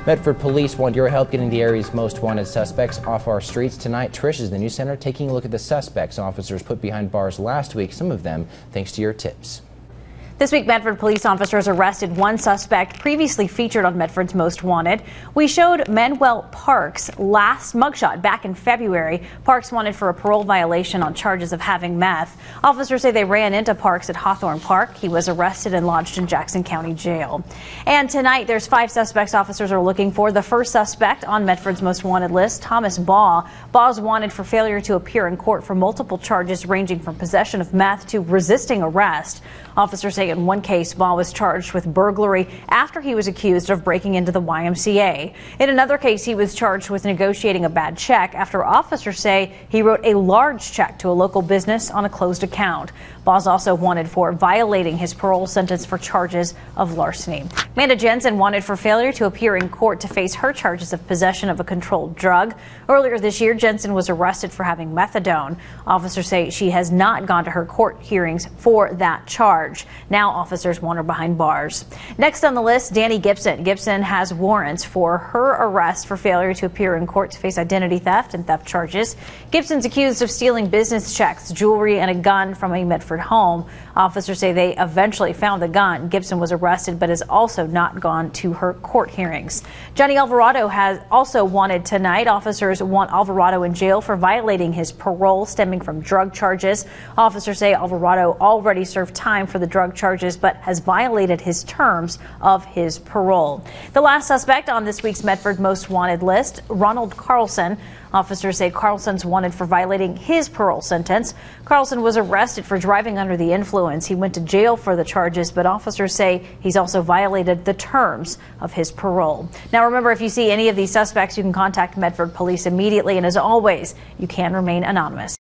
Medford police want your help getting the area's most wanted suspects off our streets tonight. Trish is the news center taking a look at the suspects officers put behind bars last week, some of them thanks to your tips. This week, Medford police officers arrested one suspect previously featured on Medford's Most Wanted. We showed Manuel Parks' last mugshot back in February. Parks wanted for a parole violation on charges of having meth. Officers say they ran into Parks at Hawthorne Park. He was arrested and lodged in Jackson County Jail. And tonight, there's 5 suspects officers are looking for. The first suspect on Medford's Most Wanted list, Thomas Baugh. Baugh's wanted for failure to appear in court for multiple charges ranging from possession of meth to resisting arrest. Officers say in one case, Baugh was charged with burglary after he was accused of breaking into the YMCA. In another case, he was charged with negotiating a bad check after officers say he wrote a large check to a local business on a closed account. Baugh's also wanted for violating his parole sentence for charges of larceny. Amanda JENSEN wanted for failure to appear in court to face her charges of possession of a controlled drug. Earlier this year, JENSEN was arrested for having methadone. Officers say she has not gone to her court hearings for that charge. Now officers want her behind bars. Next on the list, DANNIE GIPSON. GIPSON has warrants for her arrest for failure to appear in court to face identity theft and theft charges. GIPSON's accused of stealing business checks, jewelry, and a gun from a Medford home. Officers say they eventually found the gun. GIPSON was arrested but has also not gone to her court hearings. JOHNNIE Alvarado has also wanted tonight. Officers want Alvarado in jail for violating his parole stemming from drug charges. Officers say Alvarado already served time for the drug charges but has violated his terms of his parole. The last suspect on this week's Medford Most Wanted list, RONALD CARLSON. Officers say CARLSON's wanted for violating his parole sentence. CARLSON was arrested for driving under the influence. He went to jail for the charges, but officers say he's also violated the terms of his parole. Now remember, if you see any of these suspects, you can contact Medford Police immediately, and as always, you can remain anonymous.